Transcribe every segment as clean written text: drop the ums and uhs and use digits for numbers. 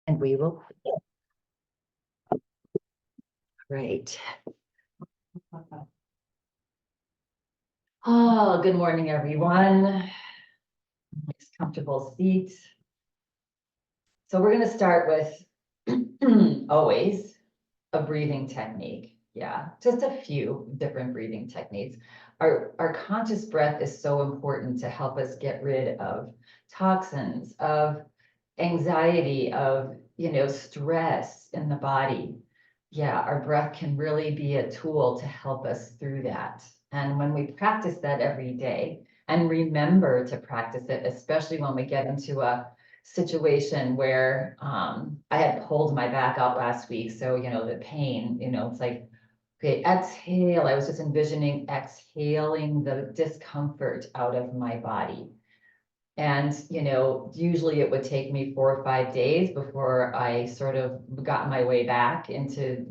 And we will. Great. Oh, good morning, everyone. Nice comfortable seat. So we're going to start with always a breathing technique. Yeah, just a few different breathing techniques. Our conscious breath is so important to help us get rid of toxins, of anxiety, of stress in the body. Yeah, our breath can really be a tool to help us through that. And when we practice that every day and remember to practice it, especially when we get into a situation where I had pulled my back out last week. So, the pain, it's like, okay, exhale. I was just envisioning exhaling the discomfort out of my body. And, usually it would take me 4 or 5 days before I sort of got my way back into,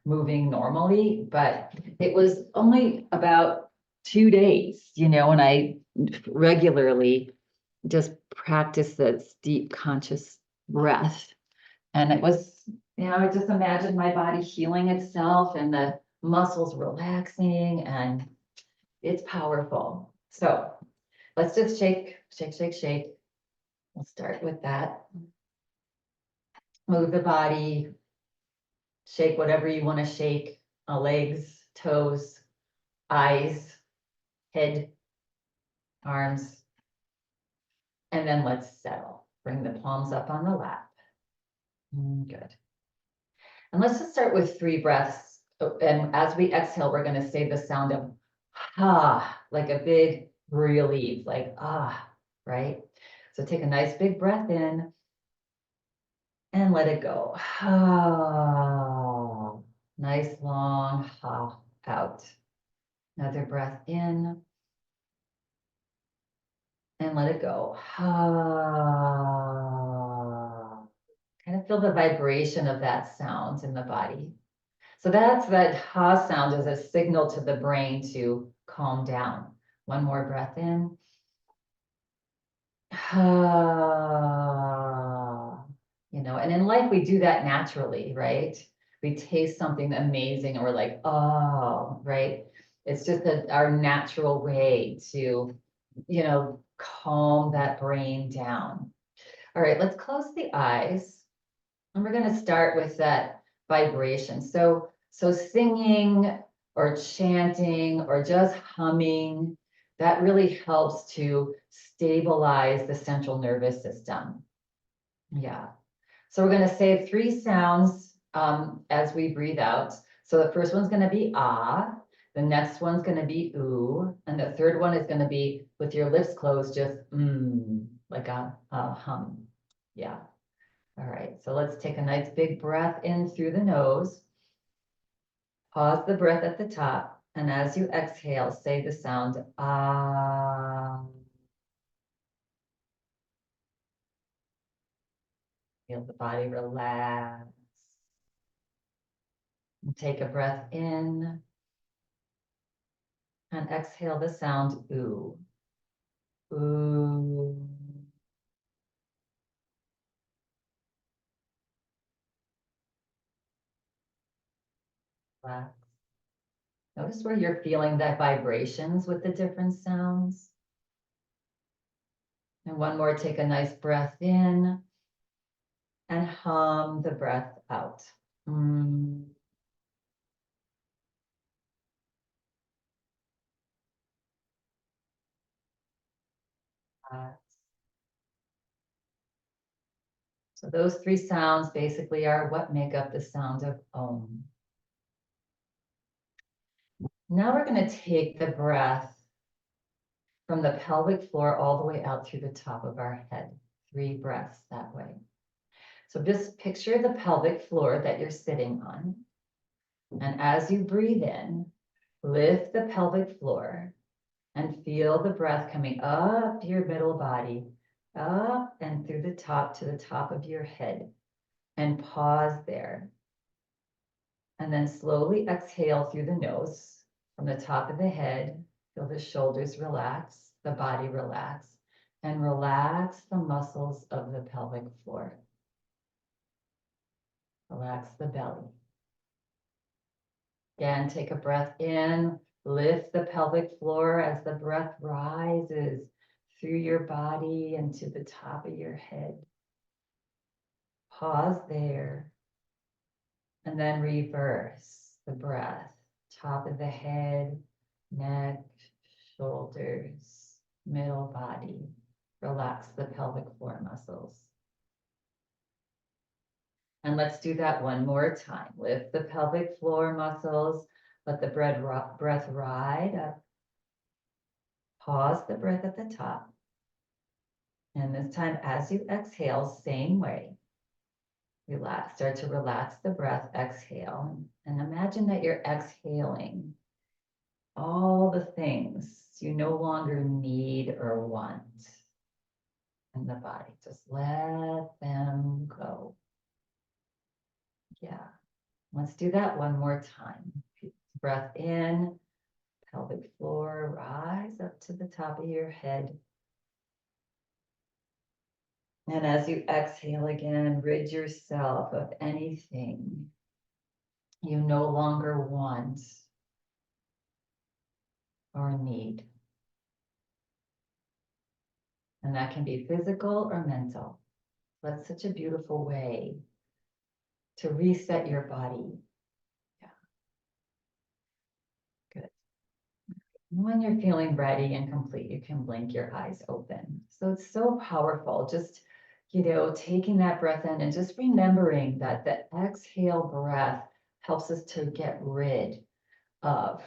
moving normally. But it was only about 2 days, and I regularly just practice this deep conscious breath. And it was, I just imagined my body healing itself and the muscles relaxing, and it's powerful. So let's just shake, shake, shake, shake. We'll start with that. Move the body, shake whatever you want to shake, legs, toes, eyes, head, arms. And then let's settle. Bring the palms up on the lap. Good. And let's just start with 3 breaths. And as we exhale, we're going to say the sound of ha, like a big relief, like ah, right? So take a nice big breath in and let it go. Ha, nice long ha out. Another breath in and let it go. Ha. Kind of feel the vibration of that sound in the body. So that ha sound is a signal to the brain to calm down. One more breath in. Ha. And in life we do that naturally, right? We taste something amazing and we're like, oh, right? It's just our natural way to, calm that brain down. All right, let's close the eyes. And we're going to start with that vibration. So singing or chanting or just humming, that really helps to stabilize the central nervous system. Yeah. So we're going to say 3 sounds as we breathe out. So the first one's going to be ah, the next one's going to be ooh, and the third one is going to be with your lips closed, just like a hum. Yeah. All right, so let's take a nice big breath in through the nose. Pause the breath at the top, and as you exhale, say the sound ah. Feel the body relax. And take a breath in, and exhale the sound ooh. Ooh. Relax. Notice where you're feeling that vibrations with the different sounds. And one more, take a nice breath in and hum the breath out. Mm. So those 3 sounds basically are what make up the sound of Om. Now we're going to take the breath from the pelvic floor all the way out through the top of our head. 3 breaths that way. So just picture the pelvic floor that you're sitting on. And as you breathe in, lift the pelvic floor and feel the breath coming up your middle body, up and through the top to the top of your head. And pause there. And then slowly exhale through the nose from the top of the head. Feel the shoulders relax, the body relax, and relax the muscles of the pelvic floor. relax the belly. Again, take a breath in, lift the pelvic floor as the breath rises through your body and to the top of your head. Pause there. And then reverse the breath. Top of the head, neck, shoulders, middle body. Relax the pelvic floor muscles. And let's do that one more time. Lift the pelvic floor muscles. Let the breath ride up. Pause the breath at the top. And this time, as you exhale, same way. Relax, start to relax the breath, exhale. And imagine that you're exhaling all the things you no longer need or want in the body. Just let them go. Yeah. Let's do that one more time. Breath in, pelvic floor, rise up to the top of your head. And as you exhale again, rid yourself of anything you no longer want or need. And that can be physical or mental. That's such a beautiful way to reset your body. Yeah. Good. When you're feeling ready and complete, you can blink your eyes open. So it's so powerful. Just, taking that breath in and just remembering that the exhale breath helps us to get rid of,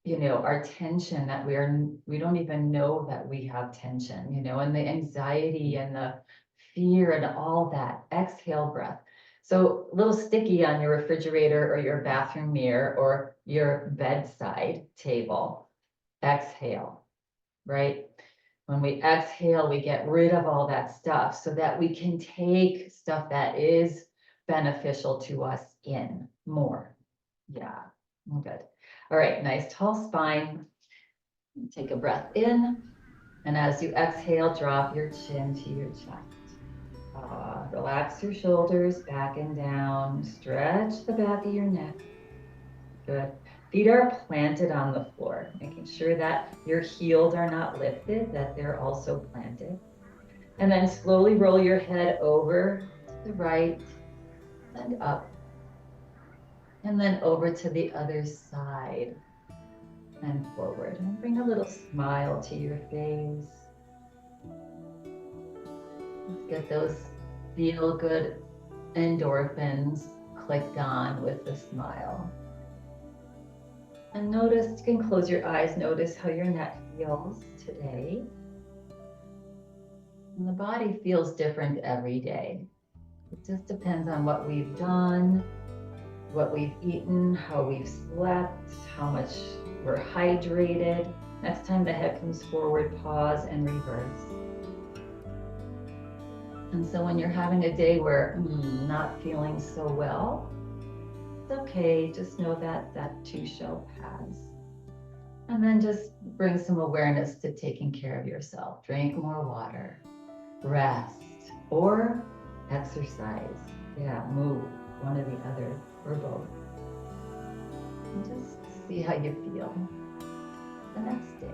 our tension that we don't even know that we have tension, and the anxiety and the fear and all that. Exhale breath. So a little sticky on your refrigerator or your bathroom mirror or your bedside table. Exhale, right? When we exhale, we get rid of all that stuff so that we can take stuff that is beneficial to us in more. Yeah, good. All right, nice tall spine. Take a breath in. And as you exhale, drop your chin to your chest. Relax your shoulders back and down. Stretch the back of your neck. Good. Feet are planted on the floor, making sure that your heels are not lifted, that they're also planted. And then slowly roll your head over to the right and up. And then over to the other side and forward. And bring a little smile to your face. Let's get those feel-good endorphins clicked on with the smile. And notice, you can close your eyes, notice how your neck feels today. And the body feels different every day. It just depends on what we've done, what we've eaten, how we've slept, how much we're hydrated. Next time the head comes forward, pause and reverse. And so when you're having a day where not feeling so well, it's okay, just know that that too shall pass. And then just bring some awareness to taking care of yourself. Drink more water, rest, or exercise. Yeah, move, one or the other, or both. And just see how you feel the next day.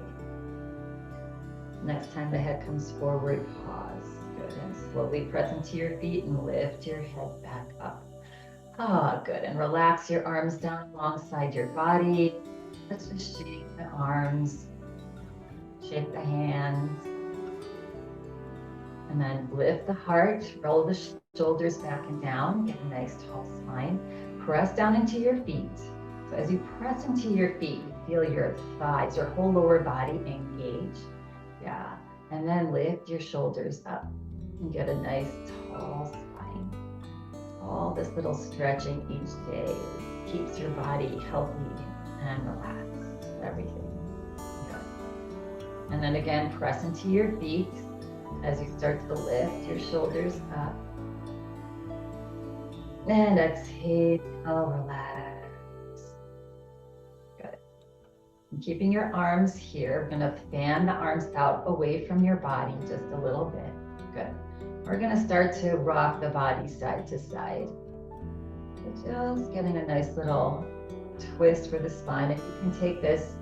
Next time the head comes forward, pause. Good, and slowly press into your feet and lift your head back up. Good, and relax your arms down alongside your body. Let's just shake the arms, shake the hands, and then lift the heart, roll the shoulders back and down, get a nice tall spine. Press down into your feet. So as you press into your feet, you feel your thighs, your whole lower body engage. Yeah, and then lift your shoulders up and get a nice tall spine. All this little stretching each day keeps your body healthy and relaxed, everything. Good. And then again, press into your feet as you start to lift your shoulders up. And exhale, relax. Good. And keeping your arms here, we're gonna fan the arms out away from your body just a little bit. Good. We're gonna start to rock the body side to side. Just getting a nice little twist for the spine. If you can take this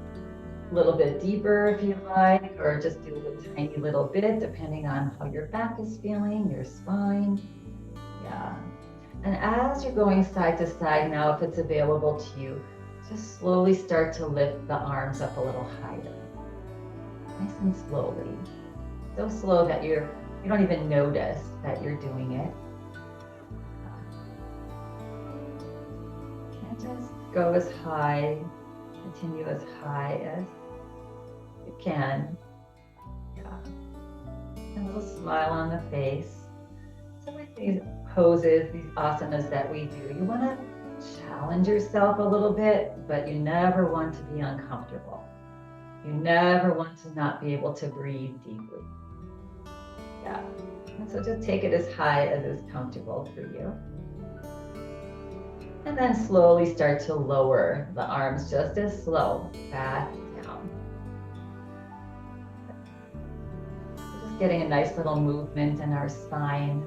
a little bit deeper if you like, or just do a tiny little bit, depending on how your back is feeling, your spine. Yeah. And as you're going side to side now, if it's available to you, just slowly start to lift the arms up a little higher. Nice and slowly. So slow that you don't even notice that you're doing it. And just go as high, continue as high as you can. Yeah. And a little smile on the face. So with these poses, these asanas that we do, you want to challenge yourself a little bit, but you never want to be uncomfortable. You never want to not be able to breathe deeply. Yeah. And so just take it as high as is comfortable for you. And then slowly start to lower the arms just as slow, back down. Just getting a nice little movement in our spine.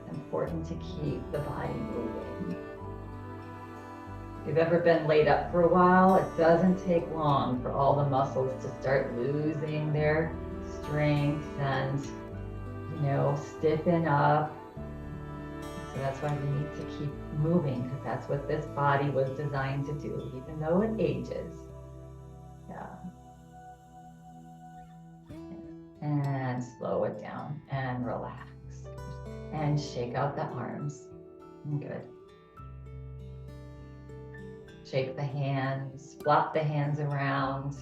It's important to keep the body moving. If you've ever been laid up for a while, it doesn't take long for all the muscles to start losing their strength and, stiffen up. So that's why we need to keep moving, because that's what this body was designed to do, even though it ages. Yeah. And slow it down and relax. And shake out the arms. Good. Shake the hands, flop the hands around.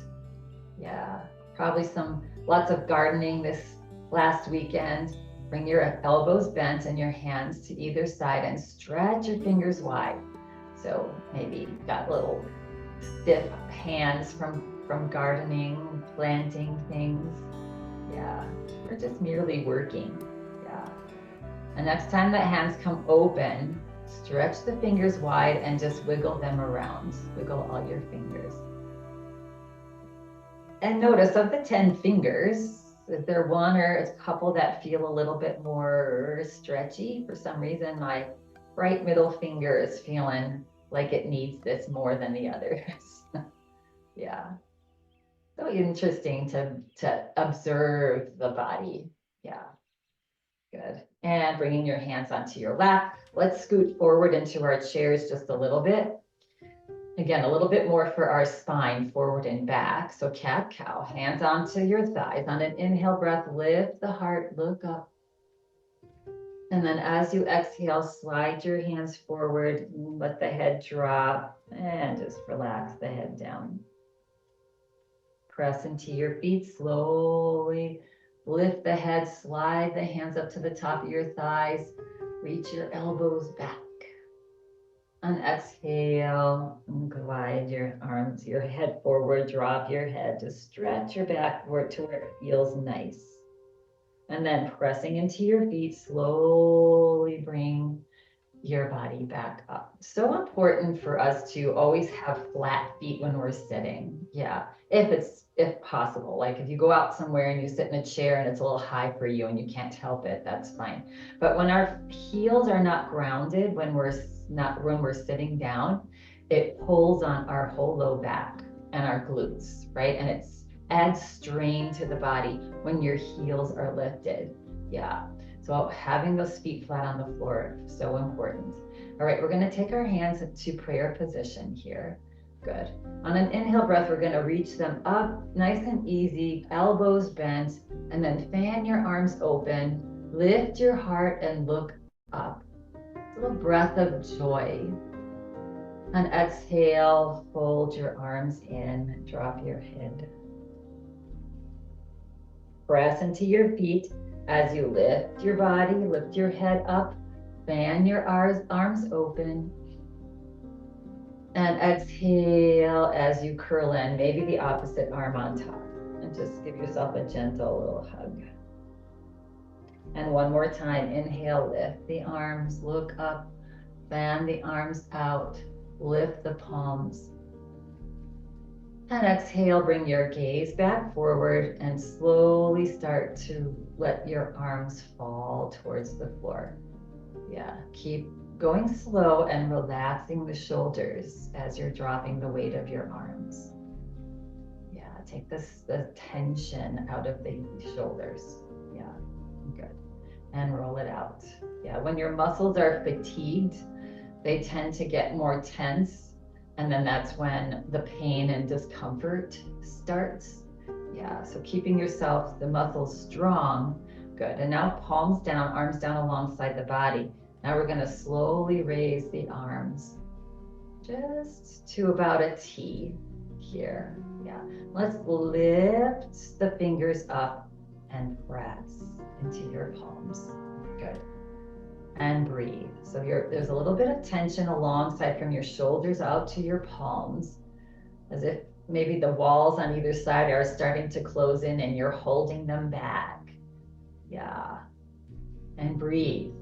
Yeah, probably lots of gardening this last weekend. Bring your elbows bent and your hands to either side and stretch your fingers wide. So maybe you've got little stiff hands from gardening, planting things. Yeah, or just merely working. Yeah. And next time that hands come open, stretch the fingers wide and just wiggle them around. Wiggle all your fingers. And notice of the 10 fingers, is there one or a couple that feel a little bit more stretchy? For some reason, my right middle finger is feeling like it needs this more than the others. Yeah. So interesting to observe the body. Yeah. Good. And bringing your hands onto your lap. Let's scoot forward into our chairs just a little bit. Again, a little bit more for our spine, forward and back. So cat-cow, hands onto your thighs. On an inhale breath, lift the heart, look up. And then as you exhale, slide your hands forward, let the head drop, and just relax the head down. Press into your feet slowly. Lift the head, slide the hands up to the top of your thighs. Reach your elbows back. On exhale, glide your arms, your head forward, drop your head, just stretch your back forward to where it feels nice. And then pressing into your feet, slowly bring your body back up. So important for us to always have flat feet when we're sitting. Yeah, if possible. Like if you go out somewhere and you sit in a chair and it's a little high for you and you can't help it, that's fine. But when our heels are not grounded, when we're sitting down, it pulls on our whole low back and our glutes, right? And it adds strain to the body when your heels are lifted. Yeah. So having those feet flat on the floor, so important. All right, we're gonna take our hands to prayer position here. Good. On an inhale breath, we're gonna reach them up, nice and easy, elbows bent, and then fan your arms open, lift your heart and look up. A little breath of joy. On exhale, fold your arms in, drop your head. Press into your feet. As you lift your body, lift your head up, fan your arms open, and exhale as you curl in, maybe the opposite arm on top, and just give yourself a gentle little hug. And one more time, inhale, lift the arms, look up, fan the arms out, lift the palms. And exhale, bring your gaze back forward and slowly start to let your arms fall towards the floor. Yeah, keep going slow and relaxing the shoulders as you're dropping the weight of your arms. Yeah, take the tension out of the shoulders. Yeah, good. And roll it out. Yeah, when your muscles are fatigued, they tend to get more tense. And then that's when the pain and discomfort starts. Yeah, so keeping yourself, the muscles strong. Good. And now palms down, arms down alongside the body. Now we're going to slowly raise the arms just to about a T here. Yeah. Let's lift the fingers up and press into your palms. Good. And breathe. So there's a little bit of tension alongside from your shoulders out to your palms, as if maybe the walls on either side are starting to close in and you're holding them back. Yeah. And breathe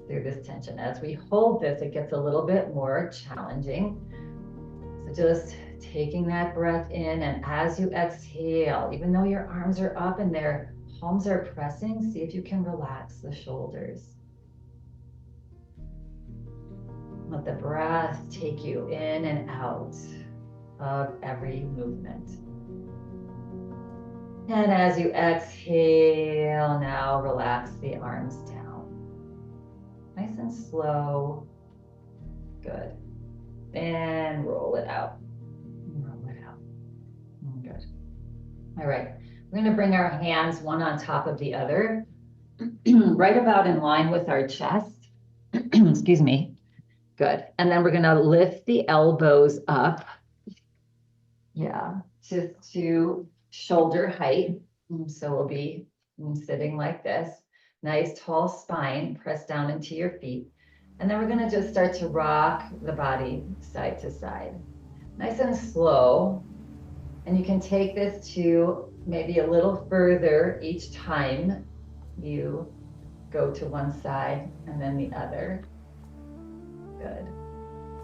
through this tension. As we hold this, it gets a little bit more challenging. So just taking that breath in, and as you exhale, even though your arms are up and their palms are pressing, see if you can relax the shoulders. Let the breath take you in and out of every movement. And as you exhale, now relax the arms down. Nice and slow. Good. And roll it out. Roll it out. Good. All right. We're going to bring our hands one on top of the other, right about in line with our chest. Excuse me. Good. And then we're going to lift the elbows up. Yeah, just to shoulder height. So we'll be sitting like this. Nice tall spine, press down into your feet. And then we're going to just start to rock the body side to side. Nice and slow. And you can take this to maybe a little further each time you go to one side and then the other. Good.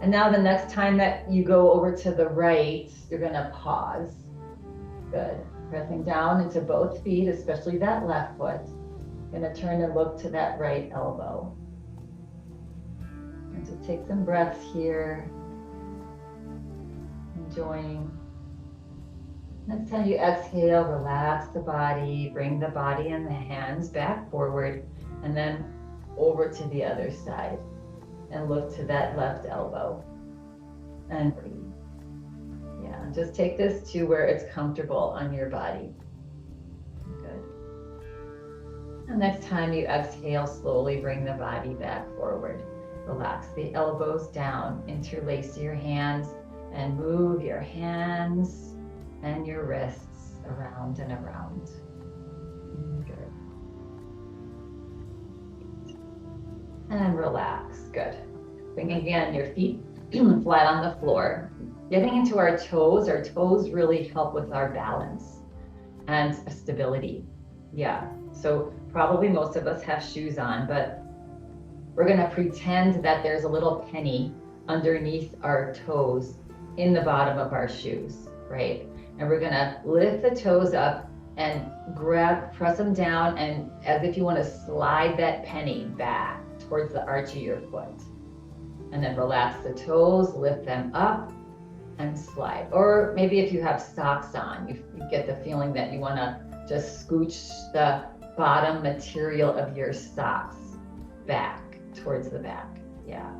And now the next time that you go over to the right, you're going to pause. Good. Pressing down into both feet, especially that left foot. Going to turn and look to that right elbow. And just take some breaths here. Enjoying. Next time you exhale, relax the body, bring the body and the hands back forward, and then over to the other side. And look to that left elbow and breathe. Yeah, just take this to where it's comfortable on your body. Good. And next time you exhale, slowly bring the body back forward. Relax the elbows down, interlace your hands, and move your hands and your wrists around and around. Good. And relax. Good. Bring again your feet flat on the floor. Getting into our toes really help with our balance and stability. Yeah, so probably most of us have shoes on, but we're gonna pretend that there's a little penny underneath our toes in the bottom of our shoes, right? And we're gonna lift the toes up and press them down, and as if you wanna slide that penny back towards the arch of your foot. And then relax the toes, lift them up and slide. Or maybe if you have socks on, you get the feeling that you want to just scooch the bottom material of your socks back towards the back. Yeah.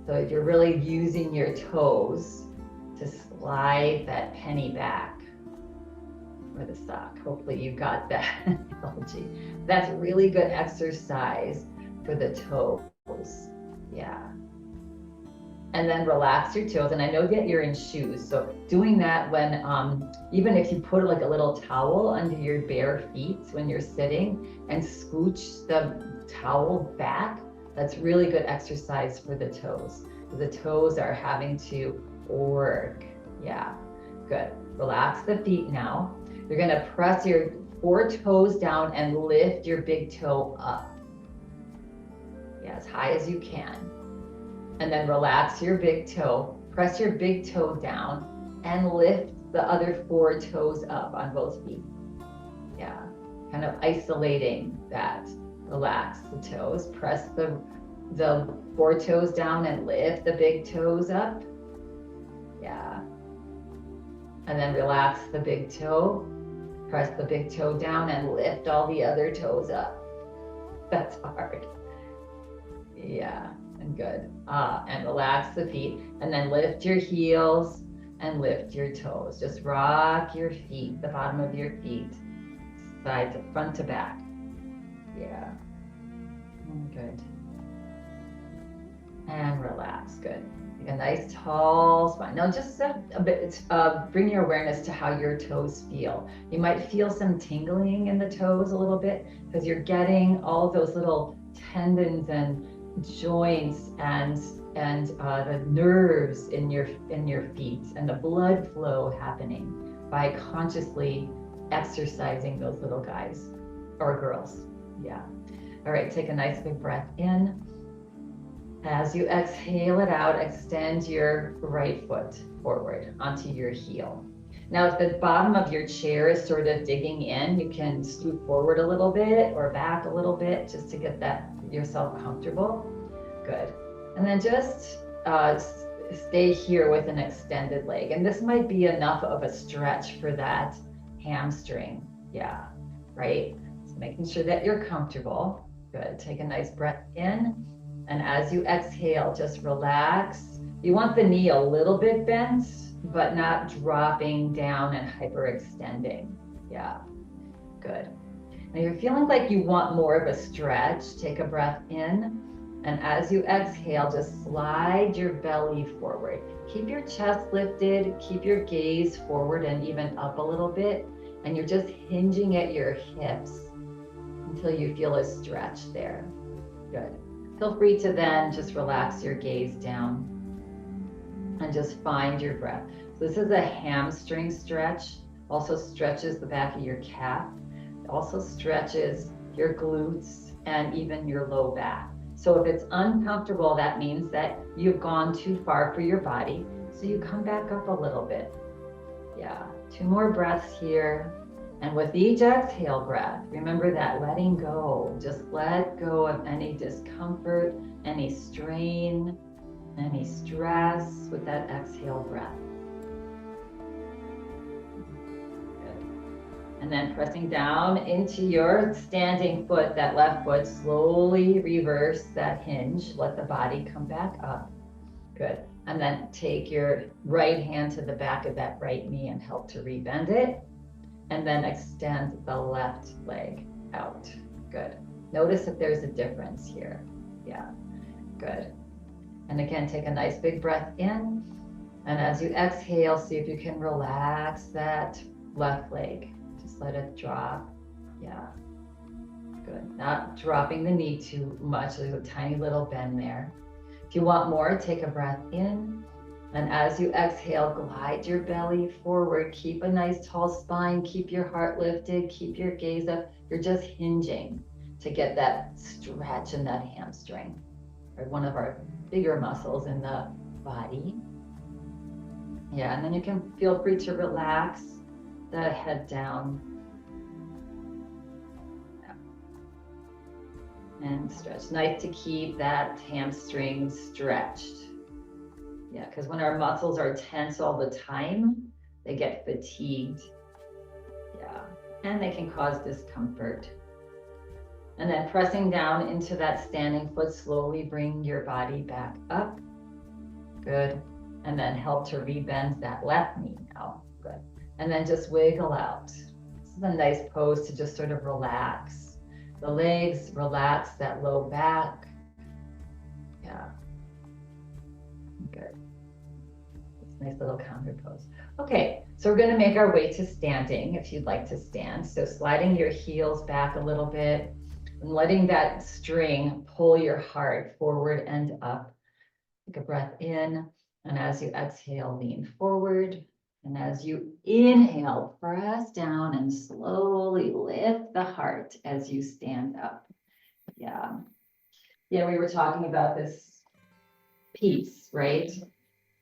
So if you're really using your toes to slide that penny back with a sock, hopefully you got that analogy. That's really good exercise for the toes. Yeah. And then relax your toes. And I know that you're in shoes, so doing that when even if you put like a little towel under your bare feet when you're sitting and scooch the towel back, that's really good exercise for the toes. The toes are having to work. Yeah, good. Relax the feet now. You're gonna press your 4 toes down and lift your big toe up. Yeah, as high as you can. And then relax your big toe, press your big toe down and lift the other 4 toes up on both feet. Yeah, kind of isolating that. Relax the toes, press the the 4 toes down and lift the big toes up. Yeah. And then relax the big toe. Press the big toe down and lift all the other toes up. That's hard. Yeah, and good. And relax the feet. And then lift your heels and lift your toes. Just rock your feet, the bottom of your feet, side to front to back. Yeah. Good. And relax. Good. Take a nice tall spine. Now just a bit, bring your awareness to how your toes feel. You might feel some tingling in the toes a little bit because you're getting all those little tendons and joints and the nerves in your feet and the blood flow happening by consciously exercising those little guys or girls. Yeah. All right, take a nice big breath in. As you exhale it out, extend your right foot forward onto your heel. Now, if the bottom of your chair is sort of digging in, you can scoot forward a little bit or back a little bit just to get that yourself comfortable. Good. And then just stay here with an extended leg. And this might be enough of a stretch for that hamstring. Yeah, right? So making sure that you're comfortable. Good. Take a nice breath in. And as you exhale, just relax. You want the knee a little bit bent, but not dropping down and hyperextending. Yeah, good. Now you're feeling like you want more of a stretch. Take a breath in. And as you exhale, just slide your belly forward. Keep your chest lifted, keep your gaze forward and even up a little bit. And you're just hinging at your hips until you feel a stretch there. Good. Feel free to then just relax your gaze down and just find your breath. So this is a hamstring stretch, also stretches the back of your calf, it also stretches your glutes and even your low back. So if it's uncomfortable, that means that you've gone too far for your body. So you come back up a little bit. Yeah, 2 more breaths here. And with each exhale breath, remember that letting go. Just let go of any discomfort, any strain, any stress with that exhale breath. Good. And then pressing down into your standing foot, that left foot, slowly reverse that hinge. Let the body come back up. Good. And then take your right hand to the back of that right knee and help to rebend it. And then extend the left leg out. Good. Notice if there's a difference here. Yeah, good. And again, take a nice big breath in. And as you exhale, see if you can relax that left leg. Just let it drop. Yeah, good. Not dropping the knee too much. There's a tiny little bend there. If you want more, take a breath in. And as you exhale, glide your belly forward. Keep a nice tall spine. Keep your heart lifted. Keep your gaze up. You're just hinging to get that stretch in that hamstring, or one of our bigger muscles in the body. Yeah, and then you can feel free to relax the head down. And stretch. Nice to keep that hamstring stretched. Yeah, because when our muscles are tense all the time, they get fatigued. Yeah, and they can cause discomfort. And then pressing down into that standing foot, slowly bring your body back up. Good. And then help to rebend that left knee now. Good. And then just wiggle out. This is a nice pose to just sort of relax the legs, relax that low back. Yeah. Good. Nice little counter pose. Okay, so we're going to make our way to standing if you'd like to stand. So sliding your heels back a little bit and letting that string pull your heart forward and up. Take a breath in, and as you exhale, lean forward. And as you inhale, press down and slowly lift the heart as you stand up. Yeah. Yeah, we were talking about this peace, right?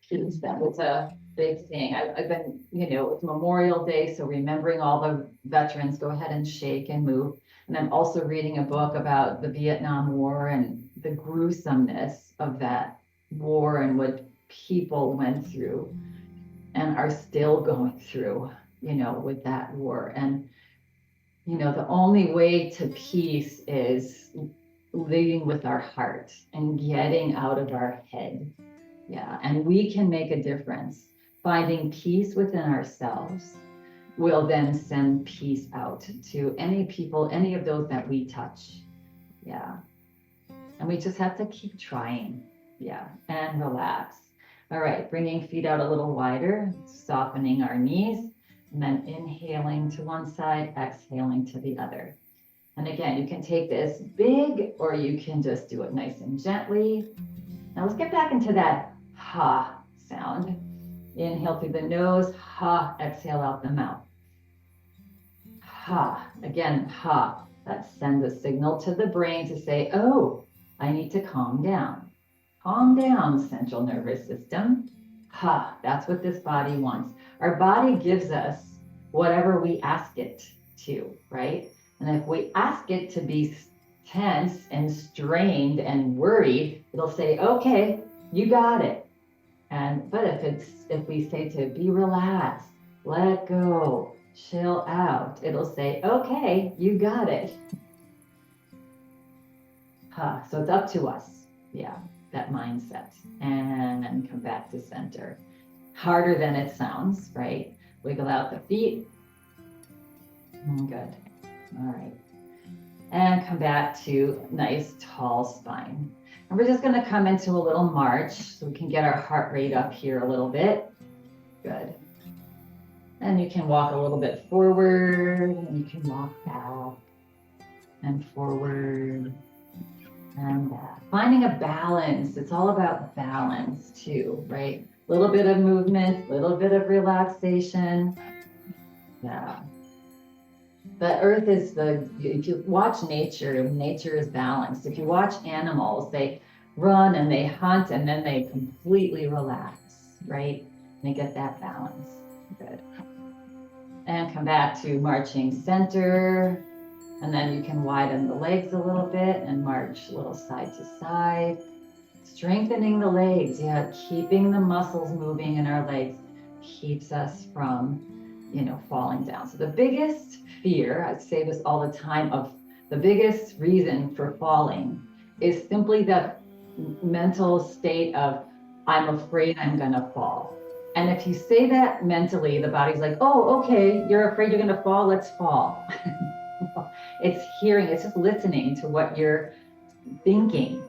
Peace, that was a big thing. I've been, it's Memorial Day, so remembering all the veterans, go ahead and shake and move. And I'm also reading a book about the Vietnam War and the gruesomeness of that war and what people went through and are still going through, with that war. And, the only way to peace is leading with our heart and getting out of our head. Yeah. And we can make a difference. Finding peace within ourselves will then send peace out to any people, any of those that we touch. Yeah. And we just have to keep trying. Yeah. And relax. All right. Bringing feet out a little wider, softening our knees, and then inhaling to one side, exhaling to the other. And again, you can take this big or you can just do it nice and gently. Now let's get back into that ha sound. Inhale through the nose, ha, exhale out the mouth. Ha, again, ha. That sends a signal to the brain to say, oh, I need to calm down. Calm down, central nervous system. Ha, that's what this body wants. Our body gives us whatever we ask it to, right? And if we ask it to be tense and strained and worried, it'll say, okay, you got it. But if we say to be relaxed, let go, chill out, it'll say, okay, you got it. So it's up to us. Yeah, that mindset. And come back to center. Harder than it sounds, right? Wiggle out the feet. Good. All right. And come back to nice tall spine. And we're just going to come into a little march so we can get our heart rate up here a little bit. Good. And you can walk a little bit forward, and you can walk back and forward and back. Finding a balance. It's all about balance too, right? A little bit of movement, a little bit of relaxation. Yeah. The earth is if you watch nature, nature is balanced. If you watch animals, they run and they hunt and then they completely relax, right? They get that balance. Good. And come back to marching center. And then you can widen the legs a little bit and march a little side to side. Strengthening the legs, yeah, keeping the muscles moving in our legs keeps us from, falling down. So the biggest fear, I say this all the time, of the biggest reason for falling is simply the mental state of, I'm afraid I'm gonna fall. And if you say that mentally, the body's like, oh, okay, you're afraid you're gonna fall, let's fall. It's hearing, it's just listening to what you're thinking.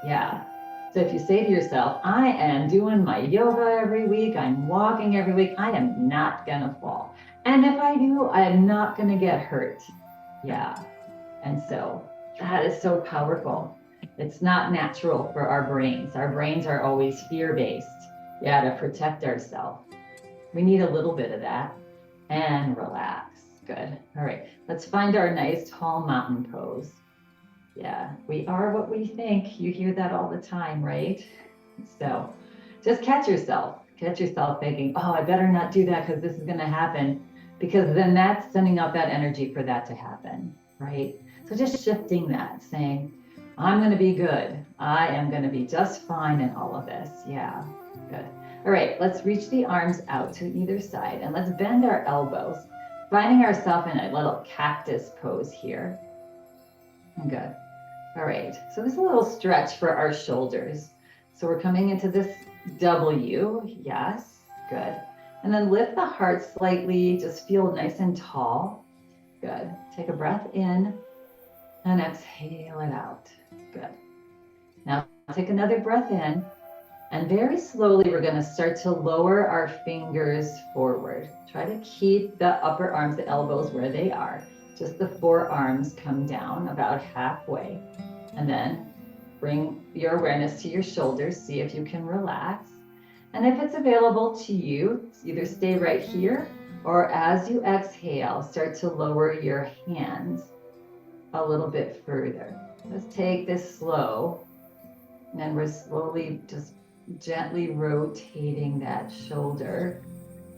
Yeah. So if you say to yourself, I am doing my yoga every week, I'm walking every week, I am not gonna fall. And if I do, I am not gonna get hurt. Yeah. And so that is so powerful. It's not natural for our brains. Our brains are always fear-based. Yeah, to protect ourselves. We need a little bit of that. And relax. Good. All right. Let's find our nice tall mountain pose. Yeah, we are what we think. You hear that all the time, right? So just catch yourself thinking, oh, I better not do that because this is going to happen, because then that's sending out that energy for that to happen, right? So just shifting that, saying, I'm going to be good. I am going to be just fine in all of this. Yeah, good. All right, let's reach the arms out to either side and let's bend our elbows, finding ourselves in a little cactus pose here. Good. All right, so this is a little stretch for our shoulders. So we're coming into this W, yes, good. And then lift the heart slightly, just feel nice and tall. Good. Take a breath in and exhale it out. Good. Now take another breath in, and very slowly we're going to start to lower our fingers forward. Try to keep the upper arms, the elbows where they are. Just the forearms come down about halfway. And then bring your awareness to your shoulders. See if you can relax. And if it's available to you, either stay right here, or as you exhale, start to lower your hands a little bit further. Let's take this slow. And then we're slowly just gently rotating that shoulder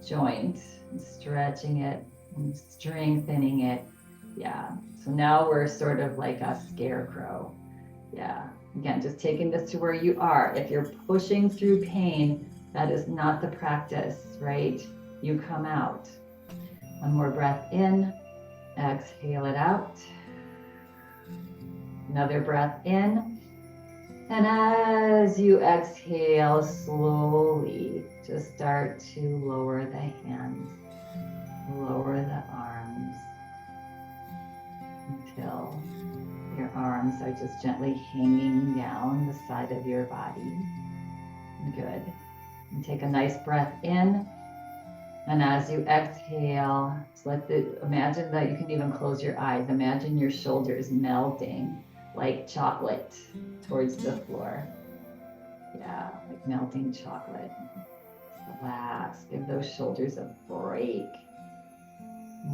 joint, and stretching it and strengthening it. Yeah. So now we're sort of like a scarecrow. Yeah. Again, just taking this to where you are. If you're pushing through pain, that is not the practice, right? You come out. One more breath in. Exhale it out. Another breath in. And as you exhale, slowly just start to lower the hands, lower the arms until your arms are just gently hanging down the side of your body. Good. And take a nice breath in. And as you exhale, imagine that you can even close your eyes. Imagine your shoulders melting like chocolate towards the floor. Yeah, like melting chocolate. Relax, give those shoulders a break.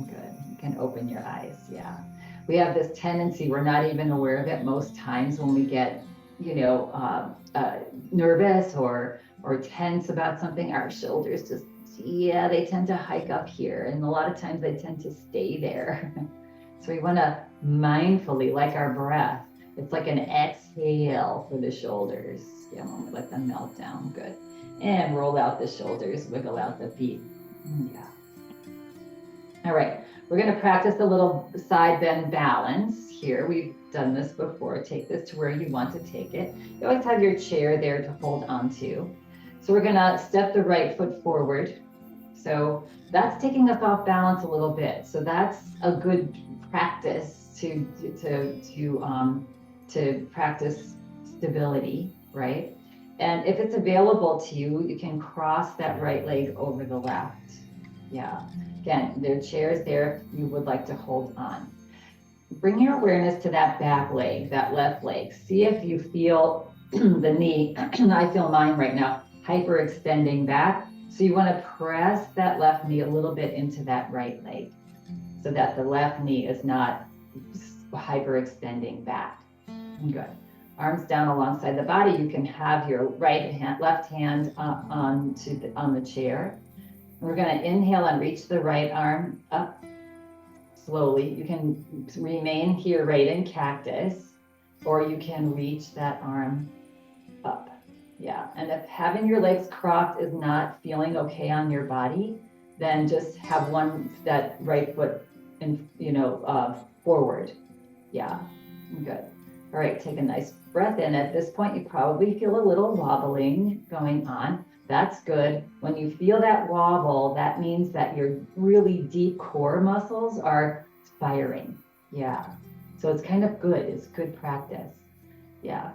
Good, you can open your eyes, yeah. We have this tendency, we're not even aware of it most times when we get, nervous or tense about something, our shoulders just, yeah, they tend to hike up here. And a lot of times they tend to stay there. So we wanna mindfully, like our breath, it's like an exhale for the shoulders. Yeah, let them melt down, good. And roll out the shoulders, wiggle out the feet, yeah. All right, we're gonna practice a little side bend balance here. We've done this before. Take this to where you want to take it. You always have your chair there to hold onto. So we're gonna step the right foot forward. So that's taking us off balance a little bit. So that's a good practice to practice stability, right? And if it's available to you, you can cross that right leg over the left. Yeah. Again, there are chairs there if you would like to hold on. Bring your awareness to that back leg, that left leg. See if you feel the knee, I feel mine right now, hyperextending back. So you want to press that left knee a little bit into that right leg so that the left knee is not hyperextending back. Good. Arms down alongside the body. You can have your left hand on the chair. We're going to inhale and reach the right arm up slowly. You can remain here right in cactus, or you can reach that arm up. Yeah, and if having your legs crossed is not feeling okay on your body, then just have that right foot forward. Yeah, good. All right, take a nice breath in. At this point, you probably feel a little wobbling going on. That's good. When you feel that wobble, that means that your really deep core muscles are firing. Yeah. So it's kind of good. It's good practice. Yeah.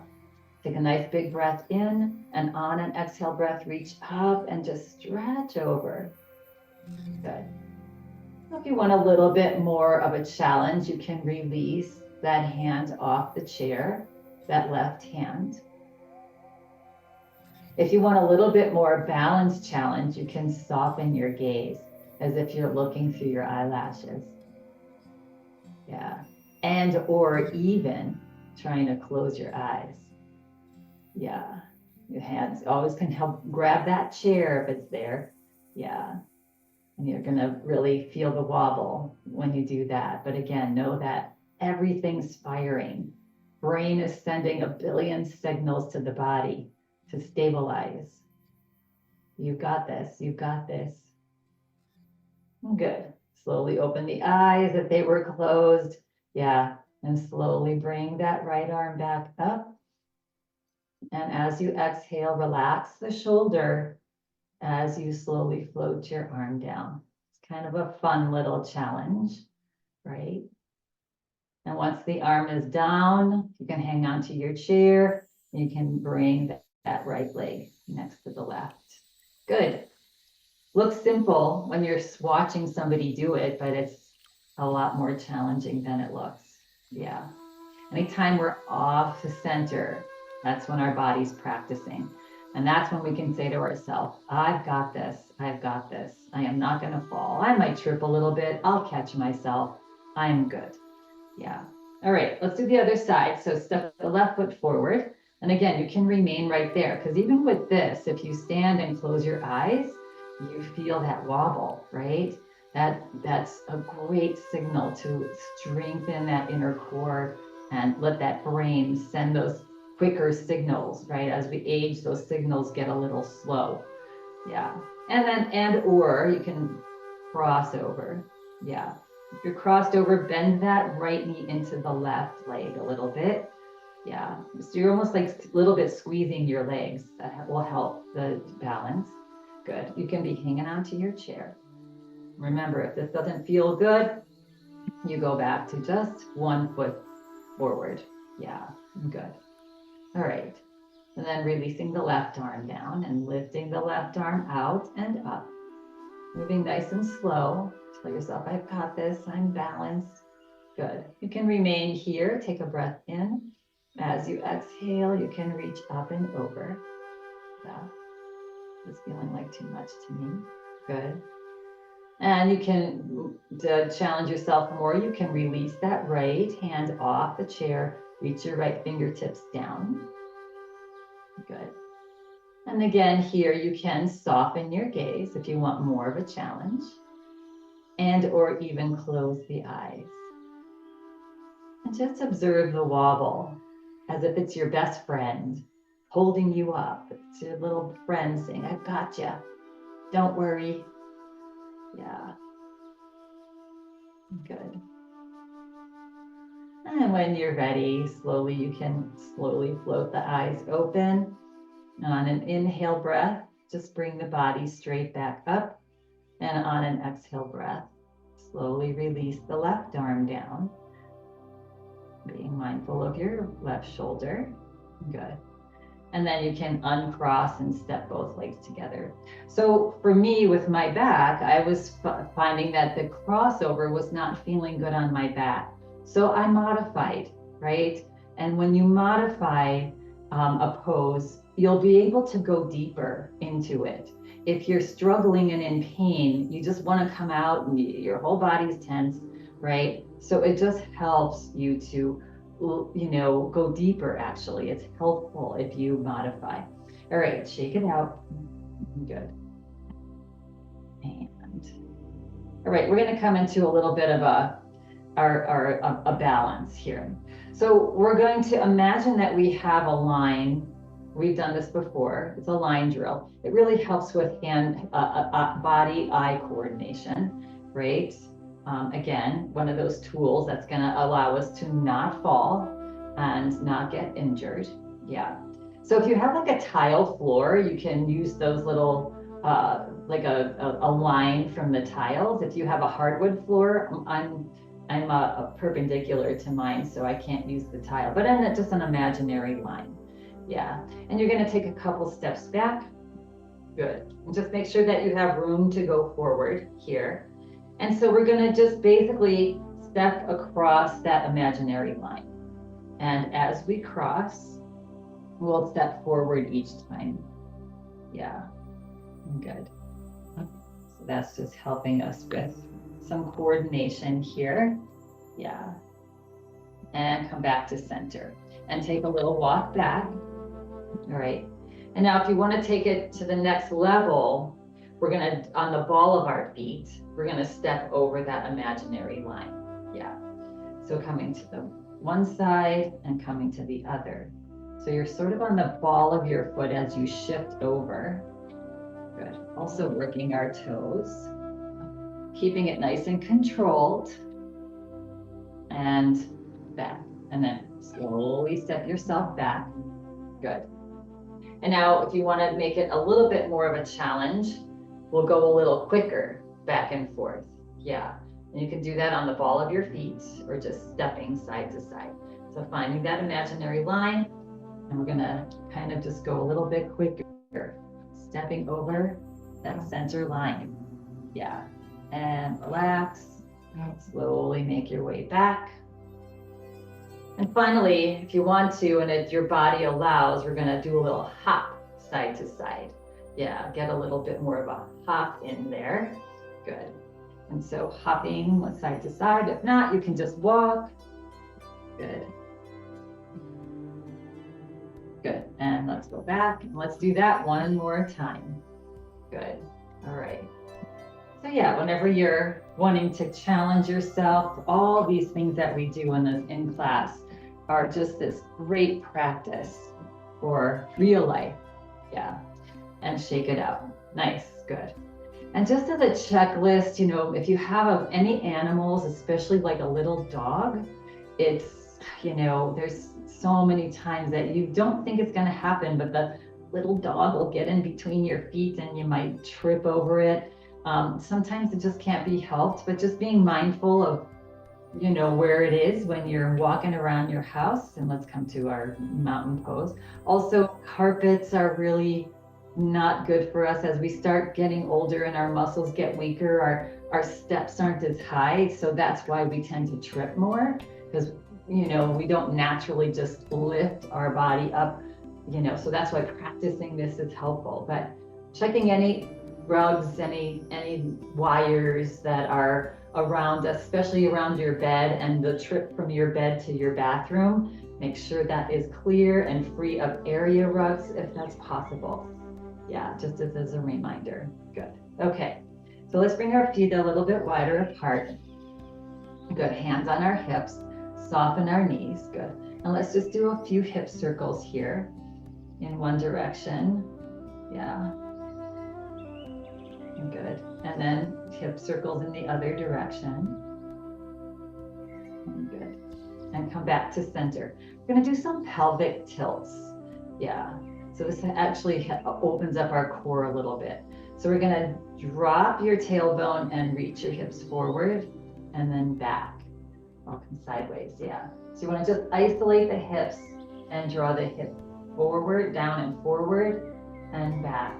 Take a nice big breath in, and on an exhale breath, reach up and just stretch over. Good. If you want a little bit more of a challenge, you can release that hand off the chair, that left hand. If you want a little bit more balance challenge, you can soften your gaze as if you're looking through your eyelashes. Yeah. And or even trying to close your eyes. Yeah. Your hands always can help grab that chair if it's there. Yeah. And you're going to really feel the wobble when you do that. But again, know that everything's firing. Brain is sending a billion signals to the body to stabilize. You've got this. You've got this. Good. Slowly open the eyes if they were closed. Yeah. And slowly bring that right arm back up. And as you exhale, relax the shoulder as you slowly float your arm down. It's kind of a fun little challenge, right? And once the arm is down, you can hang on to your chair. You can bring that right leg next to the left. Good. Looks simple when you're watching somebody do it, but it's a lot more challenging than it looks. Yeah. Anytime we're off the center, that's when our body's practicing. And that's when we can say to ourselves, I've got this. I've got this. I am not going to fall. I might trip a little bit. I'll catch myself. I'm good. Yeah. All right, let's do the other side. So step the left foot forward. And again, you can remain right there because even with this, if you stand and close your eyes, you feel that wobble, right? That's a great signal to strengthen that inner core and let that brain send those quicker signals, right? As we age, those signals get a little slow. Yeah. And or you can cross over. Yeah. If you're crossed over, bend that right knee into the left leg a little bit. Yeah. So you're almost like a little bit squeezing your legs. That will help the balance. Good. You can be hanging onto your chair. Remember, if this doesn't feel good, you go back to just 1 foot forward. Yeah. Good. All right. And then releasing the left arm down and lifting the left arm out and up. Moving nice and slow. Tell yourself, I've got this, I'm balanced. Good. You can remain here. Take a breath in. As you exhale, you can reach up and over. Yeah. It's feeling like too much to me. Good. And you can, to challenge yourself more, you can release that right hand off the chair. Reach your right fingertips down. Good. And again, here you can soften your gaze if you want more of a challenge, and or even close the eyes. And just observe the wobble as if it's your best friend holding you up. It's your little friend saying, I've got you. Don't worry. Yeah. Good. And when you're ready, slowly you can slowly float the eyes open. On an inhale breath, just bring the body straight back up. And on an exhale breath, slowly release the left arm down. Being mindful of your left shoulder. Good. And then you can uncross and step both legs together. So for me with my back, I was finding that the crossover was not feeling good on my back. So I modified, right? And when you modify a pose, you'll be able to go deeper into it. If you're struggling and in pain, you just want to come out and your whole body's tense, right? So it just helps you to, go deeper. Actually, it's helpful if you modify. All right, shake it out. Good. And all right, we're going to come into a little bit of a balance here. So we're going to imagine that we have a line. We've done this before. It's a line drill. It really helps with hand, body-eye coordination, right? Again, one of those tools that's going to allow us to not fall and not get injured. Yeah. So if you have like a tile floor, you can use those little, like a line from the tiles. If you have a hardwood floor, I'm a perpendicular to mine, so I can't use the tile, but then it's just an imaginary line. Yeah. And you're going to take a couple steps back. Good. And just make sure that you have room to go forward here. And so we're going to just basically step across that imaginary line. And as we cross, we'll step forward each time. Yeah. Good. So that's just helping us with some coordination here. Yeah. And come back to center and take a little walk back. All right. And now if you want to take it to the next level, we're going to, on the ball of our feet, we're going to step over that imaginary line. Yeah. So coming to the one side and coming to the other. So you're sort of on the ball of your foot as you shift over. Good. Also working our toes, keeping it nice and controlled, and back. And then slowly step yourself back. Good. And now if you want to make it a little bit more of a challenge, we'll go a little quicker back and forth. Yeah. And you can do that on the ball of your feet or just stepping side to side. So finding that imaginary line, and we're going to kind of just go a little bit quicker, stepping over that center line. Yeah. And relax. Slowly make your way back. And finally, if you want to, and if your body allows, we're going to do a little hop side to side. Yeah, get a little bit more of a hop in there. Good. And so hopping side to side. If not, you can just walk. Good. Good. And let's go back and let's do that one more time. Good. All right. So yeah, whenever you're wanting to challenge yourself. All these things that we do in class are just this great practice for real life. Yeah. And shake it out. Nice, good. And just as a checklist, if you have any animals, especially like a little dog, it's, there's so many times that you don't think it's going to happen, but the little dog will get in between your feet and you might trip over it. Sometimes it just can't be helped, but just being mindful of, where it is when you're walking around your house. And let's come to our mountain pose. Also, carpets are really not good for us as we start getting older and our muscles get weaker. Our steps aren't as high. So that's why we tend to trip more, because, we don't naturally just lift our body up, so that's why practicing this is helpful. But checking any rugs, any wires that are around, especially around your bed and the trip from your bed to your bathroom, make sure that is clear and free of area rugs if that's possible. Yeah, just as a reminder. Good. Okay, so let's bring our feet a little bit wider apart. Good. Hands on our hips, soften our knees. Good. And let's just do a few hip circles here in one direction. Yeah. Good. And then hip circles in the other direction. Good. And come back to center. We're going to do some pelvic tilts. Yeah. So this actually opens up our core a little bit. So we're going to drop your tailbone and reach your hips forward and then back. Welcome sideways. Yeah. So you want to just isolate the hips and draw the hip forward, down and forward and back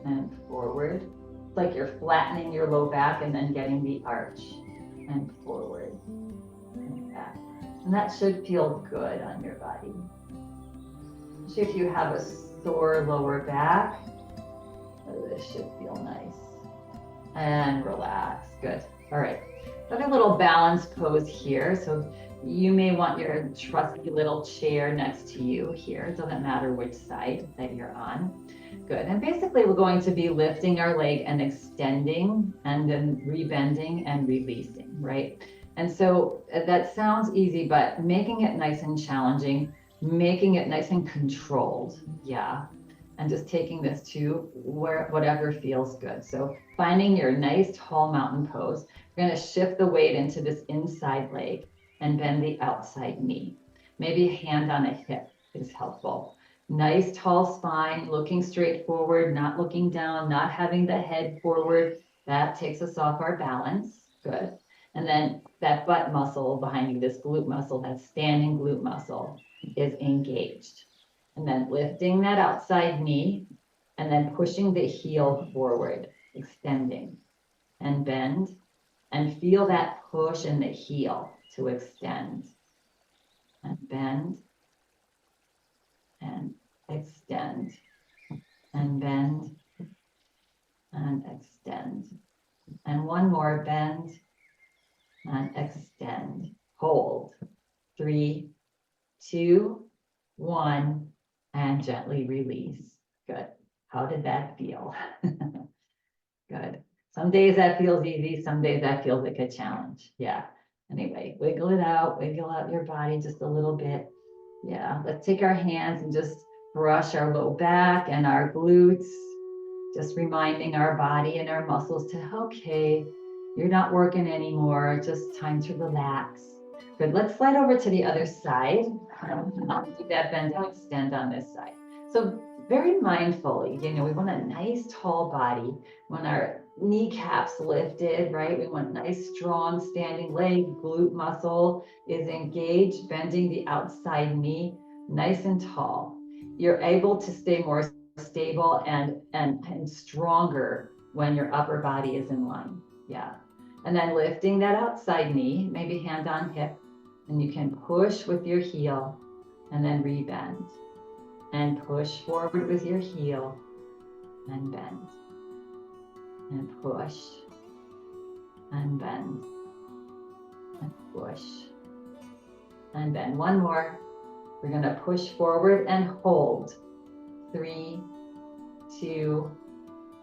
and forward. It's like you're flattening your low back and then getting the arch and forward and back. And that should feel good on your body. If you have a sore lower back, this should feel nice. And relax. Good. All right. Got a little balance pose here. So you may want your trusty little chair next to you here. It doesn't matter which side that you're on. Good. And basically we're going to be lifting our leg and extending and then rebending and releasing, right? And so that sounds easy, but making it nice and challenging, making it nice and controlled. Yeah. And just taking this to whatever feels good. So finding your nice tall mountain pose, you're going to shift the weight into this inside leg and bend the outside knee. Maybe a hand on a hip is helpful. Nice tall spine, looking straight forward, not looking down, not having the head forward. That takes us off our balance. Good. And then that butt muscle behind you, this glute muscle, that standing glute muscle is engaged. And then lifting that outside knee and then pushing the heel forward, extending and bend and feel that push in the heel to extend and bend and extend and bend and extend. And one more, bend and extend. Hold. 3, 2, 1, and gently release. Good. How did that feel? Good. Some days that feels easy. Some days that feels like a challenge. Yeah. Anyway, wiggle it out. Wiggle out your body just a little bit. Yeah. Let's take our hands and just brush our low back and our glutes. Just reminding our body and our muscles to, okay, you're not working anymore. Just time to relax. Good. Let's slide over to the other side. Do that bend and extend on this side. So very mindfully, we want a nice tall body. We want our kneecaps lifted, right? We want nice, strong standing leg. Glute muscle is engaged, bending the outside knee, nice and tall. You're able to stay more stable and stronger when your upper body is in line. Yeah. And then lifting that outside knee, maybe hand on hip, and you can push with your heel and then rebend and push forward with your heel and bend and push and bend and push and bend. One more. We're going to push forward and hold. 3, 2,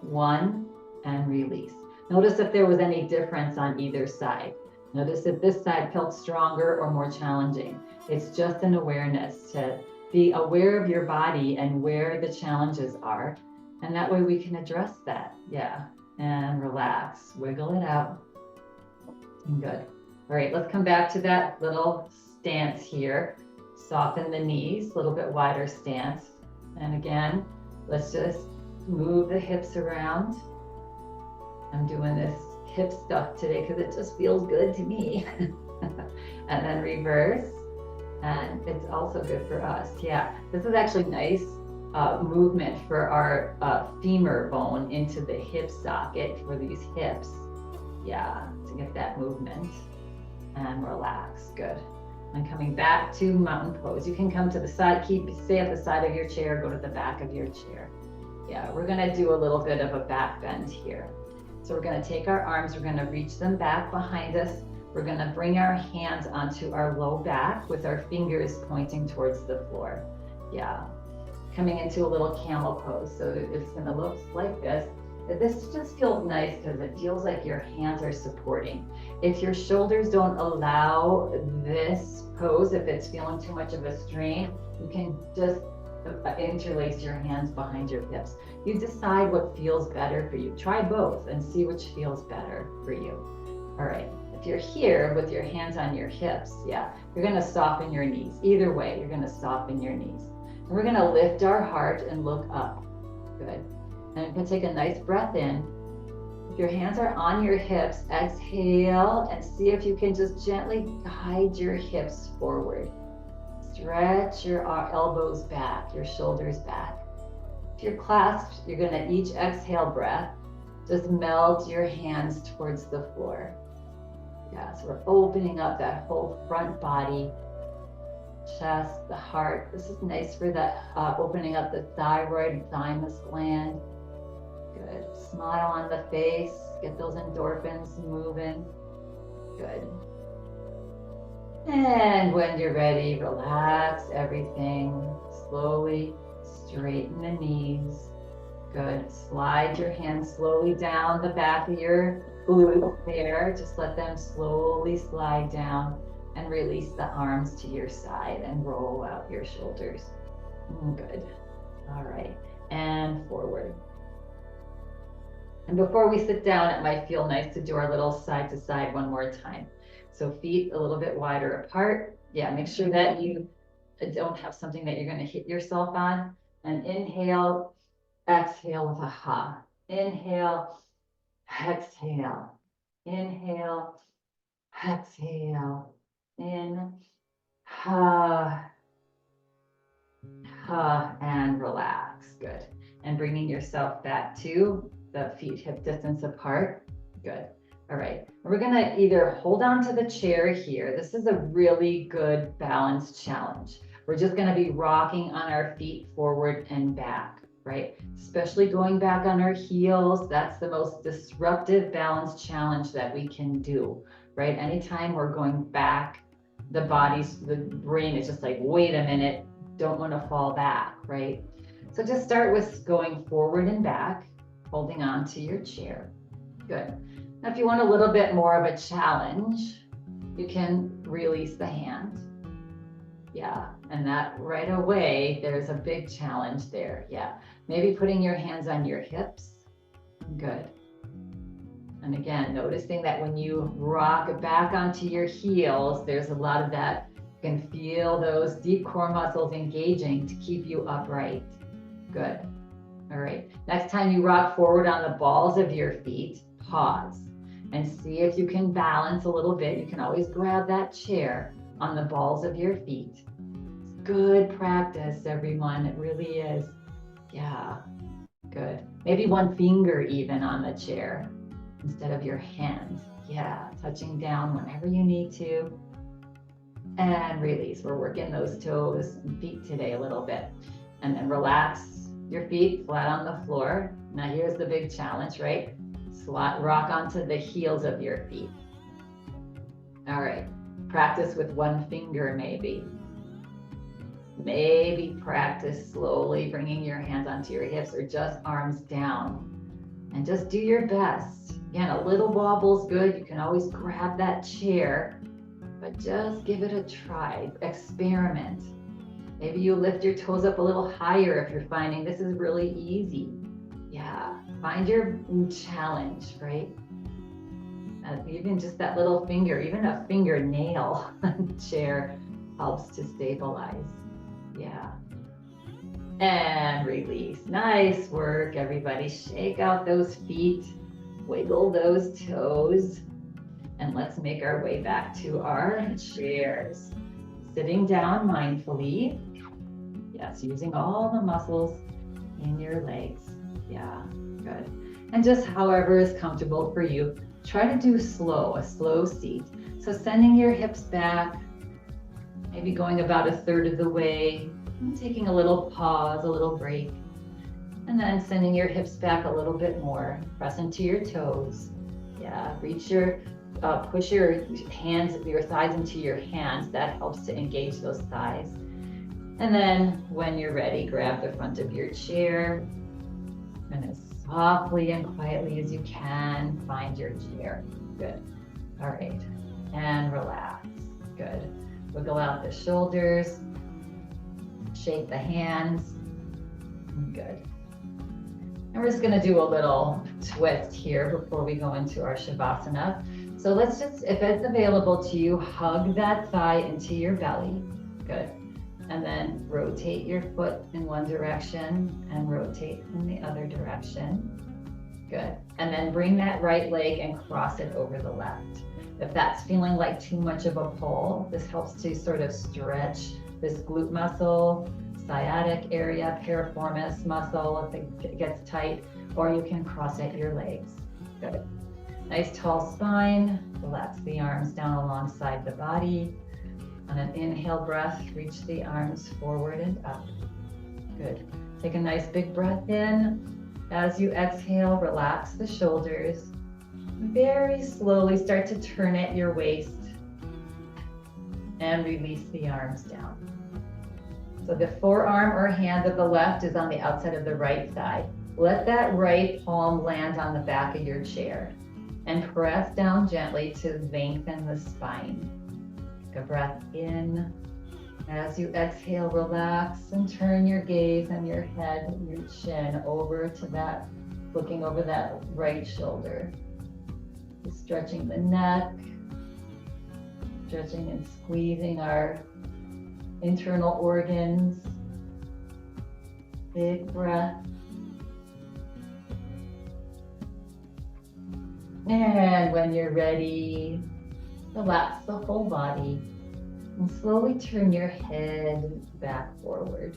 1, and release. Notice if there was any difference on either side. Notice if this side felt stronger or more challenging. It's just an awareness to be aware of your body and where the challenges are. And that way we can address that. Yeah. And relax, wiggle it out. Good. All right, let's come back to that little stance here. Soften the knees, a little bit wider stance. And again, let's just move the hips around. I'm doing this hip stuff today because it just feels good to me. And then reverse. And it's also good for us. Yeah, this is actually nice movement for our femur bone into the hip socket for these hips. Yeah, to get that movement. And relax. Good. And coming back to mountain pose. You can come to the side, stay at the side of your chair, go to the back of your chair. Yeah, we're gonna do a little bit of a back bend here. So we're gonna take our arms, we're gonna reach them back behind us. We're gonna bring our hands onto our low back with our fingers pointing towards the floor. Yeah, coming into a little camel pose. So it's gonna look like this. This just feels nice because it feels like your hands are supporting. If your shoulders don't allow this pose, if it's feeling too much of a strain, you can just interlace your hands behind your hips. You decide what feels better for you. Try both and see which feels better for you. All right, if you're here with your hands on your hips, yeah, you're gonna soften your knees. Either way, you're gonna soften your knees. And we're gonna lift our heart and look up. Good. And you can take a nice breath in. If your hands are on your hips, exhale and see if you can just gently guide your hips forward. Stretch your elbows back, your shoulders back. If you're clasped, you're gonna each exhale breath, just melt your hands towards the floor. Yeah, so we're opening up that whole front body, chest, the heart. This is nice for that, opening up the thyroid and thymus gland. Good. Smile on the face. Get those endorphins moving. Good. And when you're ready, relax everything. Slowly straighten the knees. Good. Slide your hands slowly down the back of your glutes there. Just let them slowly slide down and release the arms to your side and roll out your shoulders. Good. All right. And forward. And before we sit down, it might feel nice to do our little side to side one more time. So feet a little bit wider apart. Yeah, make sure that you don't have something that you're going to hit yourself on. And inhale, exhale with a ha. Inhale, exhale. Inhale, exhale. In, ha, ha, and relax. Good. And bringing yourself back to the feet hip distance apart. Good. All right. We're going to either hold on to the chair here. This is a really good balance challenge. We're just going to be rocking on our feet forward and back, right? Especially going back on our heels. That's the most disruptive balance challenge that we can do, right? Anytime we're going back, the brain is just like, wait a minute, don't want to fall back, right? So just start with going forward and back, holding on to your chair. Good. Now, if you want a little bit more of a challenge, you can release the hand. Yeah, and that right away, there's a big challenge there. Yeah, maybe putting your hands on your hips. Good. And again, noticing that when you rock back onto your heels, there's a lot of that. You can feel those deep core muscles engaging to keep you upright. Good. All right. Next time you rock forward on the balls of your feet, pause and see if you can balance a little bit. You can always grab that chair on the balls of your feet. It's good practice, everyone. It really is. Yeah. Good. Maybe one finger even on the chair instead of your hand. Yeah. Touching down whenever you need to. And release. We're working those toes and feet today a little bit. And then relax your feet flat on the floor. Now here's the big challenge, right? Rock onto the heels of your feet. All right. Practice with one finger maybe. Maybe practice slowly bringing your hands onto your hips or just arms down And just do your best. Again, a little wobble's good. You can always grab that chair, but just give it a try. Experiment. Maybe you lift your toes up a little higher if you're finding this is really easy. Yeah, find your challenge, right? Even just that little finger, even a fingernail on the chair helps to stabilize. Yeah. And release. Nice work, everybody. Shake out those feet, wiggle those toes, and let's make our way back to our chairs. Sitting down mindfully. Yes, using all the muscles in your legs. Yeah, good. And just however is comfortable for you. Try to do a slow seat. So sending your hips back, maybe going about 1/3 of the way, and taking a little pause, a little break, and then sending your hips back a little bit more. Press into your toes. Yeah, reach your, push your hands, your thighs into your hands. That helps to engage those thighs. And then when you're ready, grab the front of your chair and as softly and quietly as you can, find your chair. Good. All right. And relax. Good. Wiggle out the shoulders. Shake the hands. Good. And we're just going to do a little twist here before we go into our Shavasana. So let's just, if it's available to you, hug that thigh into your belly. Good. And then rotate your foot in one direction and rotate in the other direction. Good. And then bring that right leg and cross it over the left. If that's feeling like too much of a pull, this helps to sort of stretch this glute muscle, sciatic area, piriformis muscle if it gets tight, or you can cross at your legs. Good. Nice tall spine. Relax the arms down alongside the body. On an inhale breath, reach the arms forward and up. Good. Take a nice big breath in. As you exhale, relax the shoulders. Very slowly start to turn at your waist and release the arms down. So the forearm or hand of the left is on the outside of the right thigh. Let that right palm land on the back of your chair and press down gently to lengthen the spine. Take a breath in. As you exhale, relax and turn your gaze and your head, your chin over to that, looking over that right shoulder. Just stretching the neck, stretching and squeezing our internal organs. Big breath. And when you're ready, relax the whole body and slowly turn your head back forward.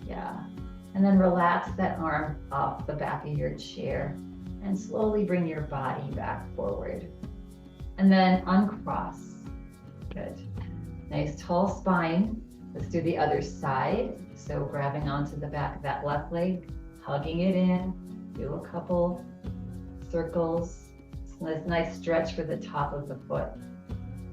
Yeah. And then relax that arm off the back of your chair and slowly bring your body back forward. And then uncross. Good. Nice tall spine. Let's do the other side. So grabbing onto the back of that left leg, hugging it in, do a couple circles. Nice stretch for the top of the foot.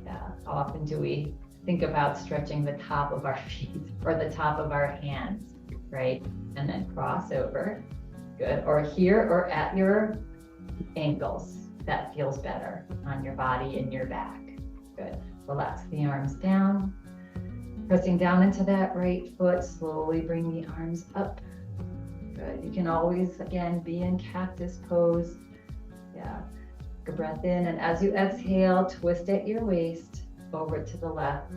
Yeah, how often do we think about stretching the top of our feet or the top of our hands, right? And then cross over. Good. Or here or at your ankles. That feels better on your body and your back. Good. Relax the arms down. Pressing down into that right foot, slowly bring the arms up. Good. You can always, again, be in cactus pose. Yeah. Take a breath in, and as you exhale, twist at your waist over to the left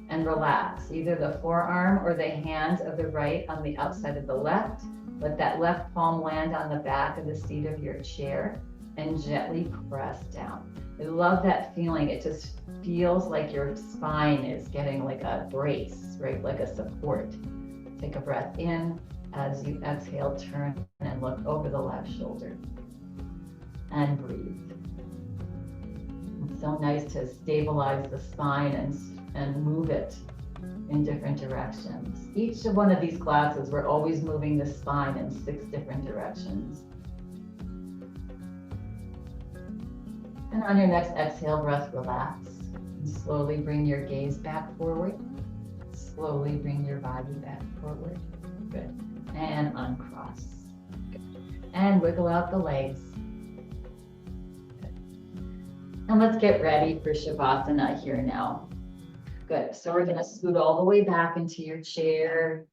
and relax either the forearm or the hand of the right on the outside of the left. Let that left palm land on the back of the seat of your chair and gently press down. I love that feeling. It just feels like your spine is getting like a brace, right? Like a support. Take a breath in. As you exhale, turn and look over the left shoulder and breathe. It's so nice to stabilize the spine and move it in different directions. Each one of these classes, we're always moving the spine in 6 different directions. And on your next exhale breath, relax. And slowly bring your gaze back forward. Slowly bring your body back forward. Good. And uncross. Good. And wiggle out the legs. And let's get ready for Shavasana here now. Good. So we're going to scoot all the way back into your chair.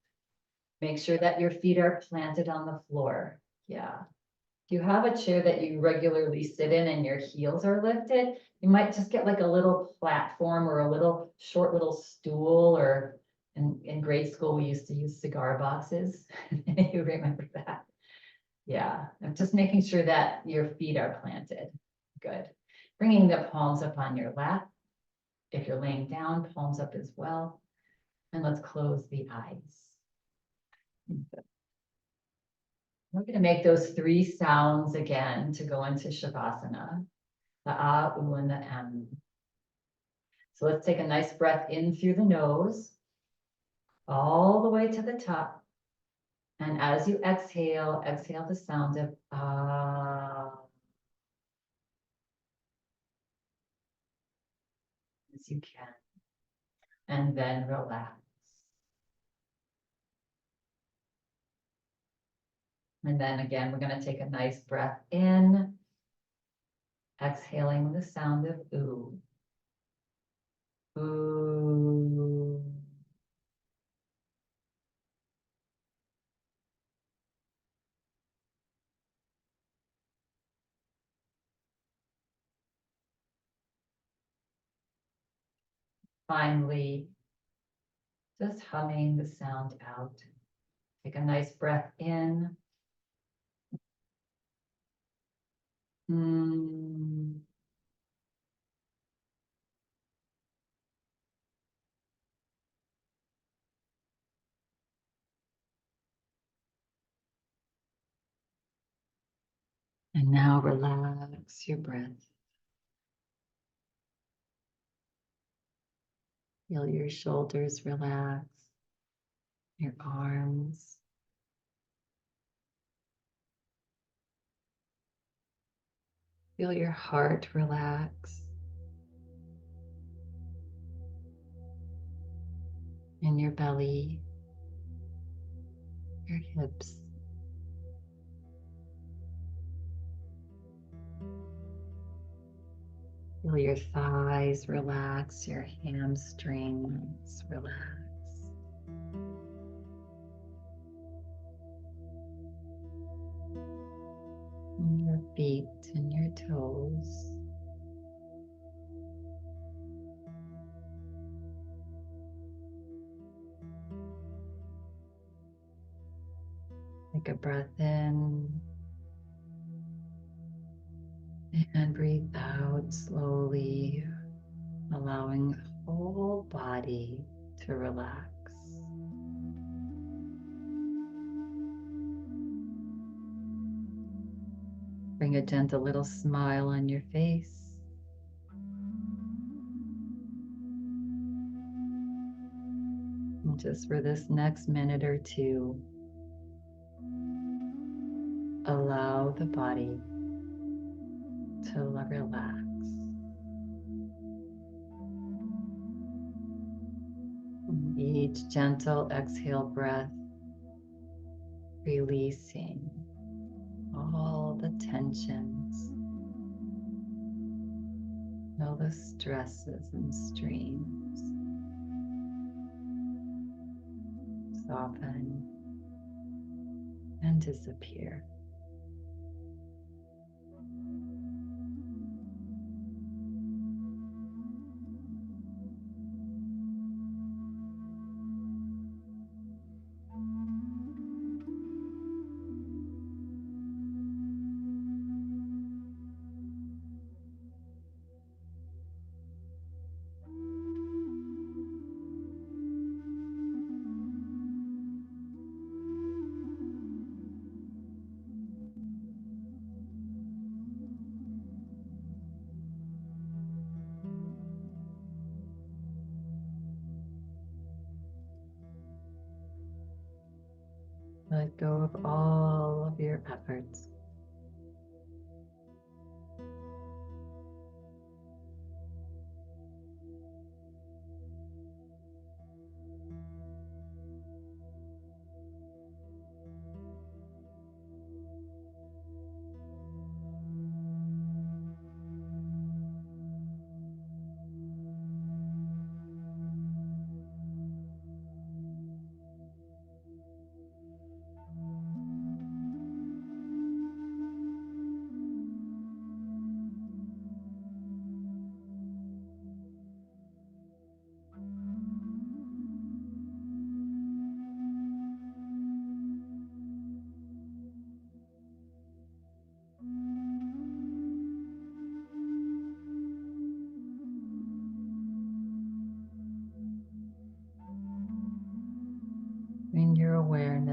Make sure that your feet are planted on the floor. Yeah. If you have a chair that you regularly sit in and your heels are lifted, you might just get like a little platform or a little short little stool, or in grade school, we used to use cigar boxes. You remember that? Yeah, I'm just making sure that your feet are planted. Good. Bringing the palms up on your lap. If you're laying down, palms up as well. And let's close the eyes. We're going to make those 3 sounds again to go into Shavasana. The ah, oo, and the m. So let's take a nice breath in through the nose, all the way to the top. And as you exhale, exhale the sound of ah. As you can. And then relax. And then again, we're going to take a nice breath in, exhaling the sound of ooh. Ooh. Finally, just humming the sound out. Take a nice breath in. Mm. And now relax your breath. Feel your shoulders relax, your arms. Feel your heart relax. In your belly, your hips. Feel your thighs relax, your hamstrings relax. And your feet and your toes. Take a breath in and breathe out slowly, allowing the whole body to relax. Bring a gentle little smile on your face. And just for this next minute or two, allow the body to relax. And each gentle exhale breath, releasing all the tensions, all the stresses and strains. Soften and disappear. Let go of all of your efforts.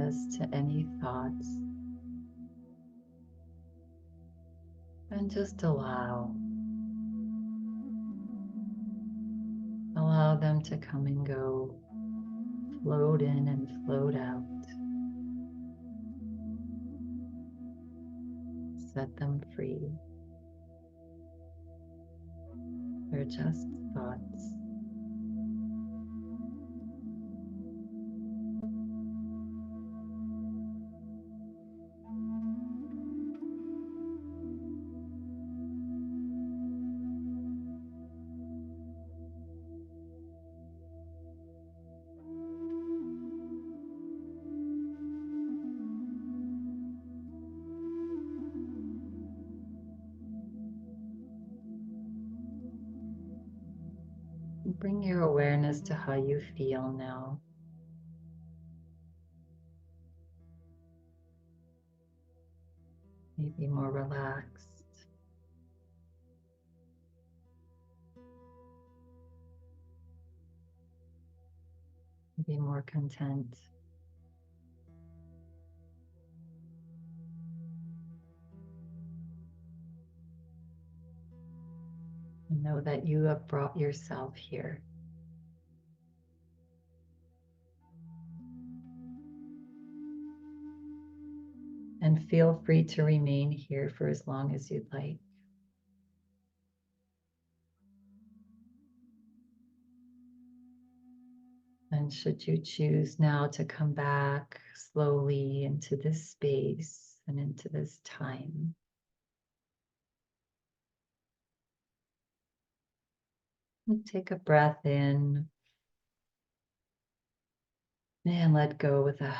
access to any thoughts. And just allow them to come and go, float in and float out. Set them free. They're just thoughts. Bring your awareness to how you feel now. Maybe more relaxed. Maybe more content. And know that you have brought yourself here. And feel free to remain here for as long as you'd like. And should you choose now to come back slowly into this space and into this time, and take a breath in and let go with a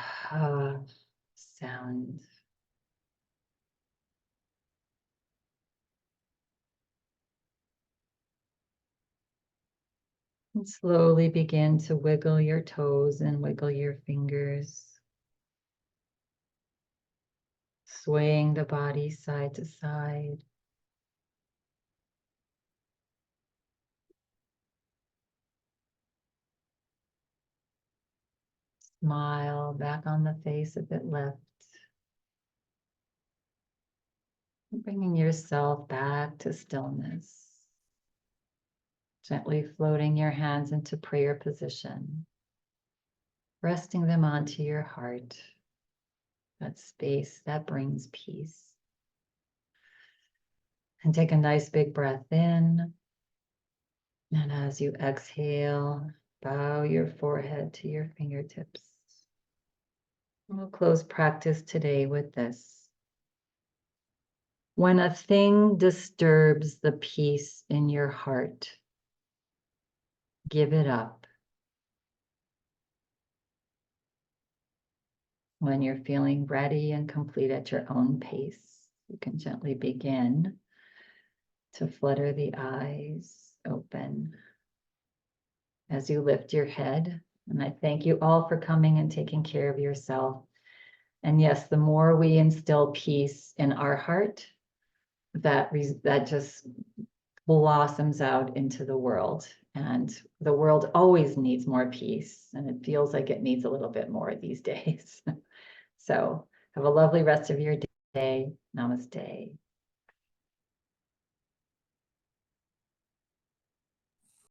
sound. And slowly begin to wiggle your toes and wiggle your fingers, swaying the body side to side. Smile back on the face a bit left. Bringing yourself back to stillness. Gently floating your hands into prayer position. Resting them onto your heart. That space that brings peace. And take a nice big breath in. And as you exhale, bow your forehead to your fingertips. We'll close practice today with this. When a thing disturbs the peace in your heart, give it up. When you're feeling ready and complete at your own pace, you can gently begin to flutter the eyes open as you lift your head. And I thank you all for coming and taking care of yourself. And yes, the more we instill peace in our heart, that just blossoms out into the world. And the world always needs more peace. And it feels like it needs a little bit more these days. So have a lovely rest of your day. Namaste.